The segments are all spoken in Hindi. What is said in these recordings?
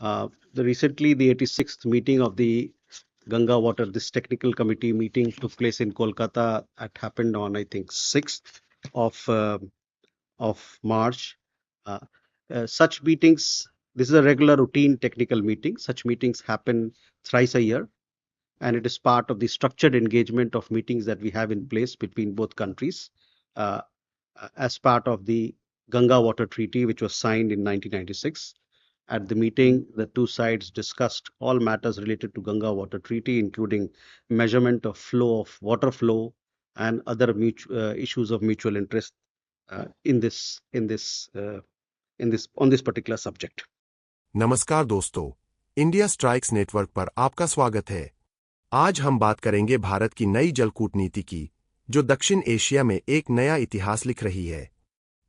Recently, the 86th meeting of the Ganga Water, this technical committee meeting took place in Kolkata. It happened on, I think, 6th of March. Uh, such meetings, this is a regular routine technical meeting. Such meetings happen thrice a year, and it is part of the structured engagement of meetings that we have in place between both countries uh, as part of the Ganga Water Treaty, which was signed in 1996. At the meeting, the two sides discussed all matters related to Ganga Water Treaty, including measurement of flow of water flow and other issues of mutual interest on this particular subject. नमस्कार दोस्तों, इंडिया स्ट्राइक्स नेटवर्क पर आपका स्वागत है। आज हम बात करेंगे भारत की नई जल कूटनीति की, जो दक्षिण एशिया में एक नया इतिहास लिख रही है।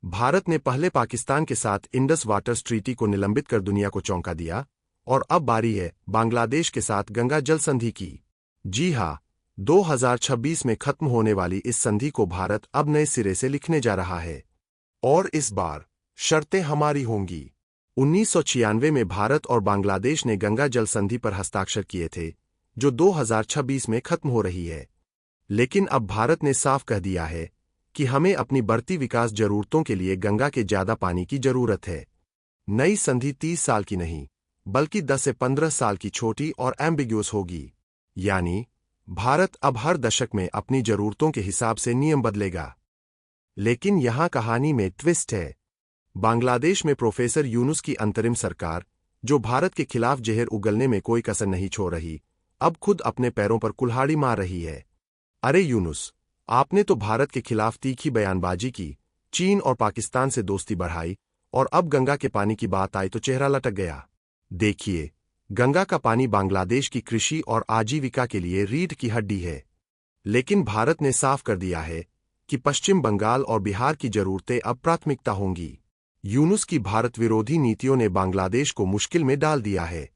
भारत ने पहले पाकिस्तान के साथ इंडस वाटर्स ट्रीटी को निलंबित कर दुनिया को चौंका दिया, और अब बारी है बांग्लादेश के साथ गंगा जल संधि की। जी हां, 2026 में खत्म होने वाली इस संधि को भारत अब नए सिरे से लिखने जा रहा है, और इस बार शर्तें हमारी होंगी। 1996 में भारत और बांग्लादेश ने गंगा जल संधि पर हस्ताक्षर किए थे, जो 2026 में खत्म हो रही है। लेकिन अब भारत ने साफ कह दिया है कि हमें अपनी बढ़ती विकास जरूरतों के लिए गंगा के ज्यादा पानी की जरूरत है। नई संधि 30 साल की नहीं, बल्कि 10 से 15 साल की छोटी और एम्बिग्यूअस होगी। यानी भारत अब हर दशक में अपनी जरूरतों के हिसाब से नियम बदलेगा। लेकिन यहां कहानी में ट्विस्ट है। बांग्लादेश में प्रोफेसर यूनुस की अंतरिम सरकार, जो भारत के खिलाफ जहर उगलने में कोई कसर नहीं छोड़ रही, अब खुद अपने पैरों पर कुल्हाड़ी मार रही है। अरे यूनुस, आपने तो भारत के खिलाफ तीखी बयानबाजी की, चीन और पाकिस्तान से दोस्ती बढ़ाई, और अब गंगा के पानी की बात आई तो चेहरा लटक गया। देखिए, गंगा का पानी बांग्लादेश की कृषि और आजीविका के लिए रीढ़ की हड्डी है। लेकिन भारत ने साफ कर दिया है कि पश्चिम बंगाल और बिहार की जरूरतें अब प्राथमिकता होंगी। यूनुस की भारत विरोधी नीतियों ने बांग्लादेश को मुश्किल में डाल दिया है।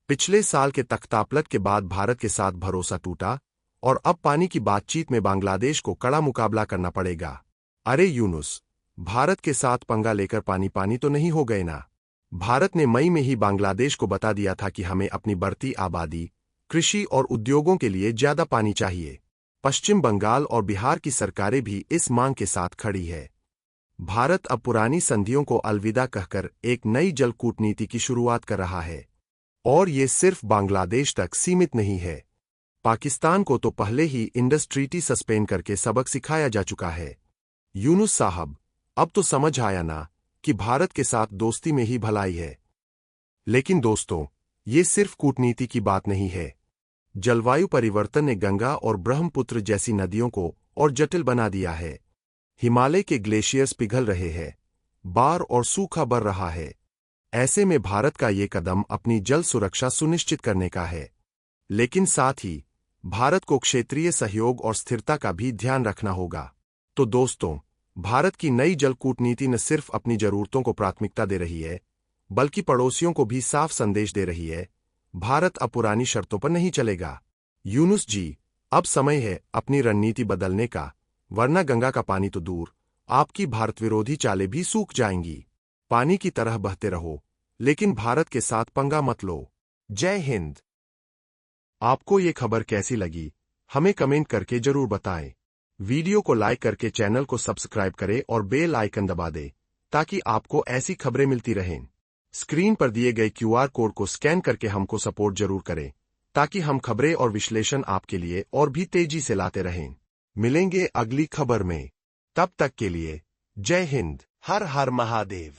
पिछले साल के तख्तापलट के बाद भारत के साथ भरोसा टूटा, और अब पानी की बातचीत में बांग्लादेश को कड़ा मुकाबला करना पड़ेगा। अरे यूनुस, भारत के साथ पंगा लेकर पानी तो नहीं हो गए ना। भारत ने मई में ही बांग्लादेश को बता दिया था कि हमें अपनी बढ़ती आबादी, कृषि और उद्योगों के लिए ज्यादा पानी चाहिए। पश्चिम बंगाल और बिहार की सरकारें भी इस मांग के साथ खड़ी है। भारत अब पुरानी संधियों को अलविदा कहकर एक नई जल कूटनीति की शुरुआत कर रहा है। और ये सिर्फ बांग्लादेश तक सीमित नहीं है। पाकिस्तान को तो पहले ही इंडस ट्रीटी सस्पेंड करके सबक सिखाया जा चुका है। यूनुस साहब, अब तो समझ आया ना कि भारत के साथ दोस्ती में ही भलाई है। लेकिन दोस्तों, ये सिर्फ कूटनीति की बात नहीं है। जलवायु परिवर्तन ने गंगा और ब्रह्मपुत्र जैसी नदियों को और जटिल बना दिया है। हिमालय के ग्लेशियर्स पिघल रहे हैं, बाढ़ और सूखा बढ़ रहा है। ऐसे में भारत का ये कदम अपनी जल सुरक्षा सुनिश्चित करने का है। लेकिन साथ ही भारत को क्षेत्रीय सहयोग और स्थिरता का भी ध्यान रखना होगा। तो दोस्तों, भारत की नई जल कूटनीति न सिर्फ अपनी जरूरतों को प्राथमिकता दे रही है, बल्कि पड़ोसियों को भी साफ संदेश दे रही है, भारत अब पुरानी शर्तों पर नहीं चलेगा। यूनुस जी, अब समय है अपनी रणनीति बदलने का, वरना गंगा का पानी तो दूर, आपकी भारत विरोधी चालें भी सूख जाएंगी। पानी की तरह बहते रहो, लेकिन भारत के साथ पंगा मत लो। जय हिंद। आपको ये खबर कैसी लगी, हमें कमेंट करके जरूर बताएं। वीडियो को लाइक करके चैनल को सब्सक्राइब करें और बेल आइकन दबा दें, ताकि आपको ऐसी खबरें मिलती रहें। स्क्रीन पर दिए गए QR कोड को स्कैन करके हमको सपोर्ट जरूर करें, ताकि हम खबरें और विश्लेषण आपके लिए और भी तेजी से लाते रहें। मिलेंगे अगली खबर में। तब तक के लिए जय हिंद, हर हर महादेव।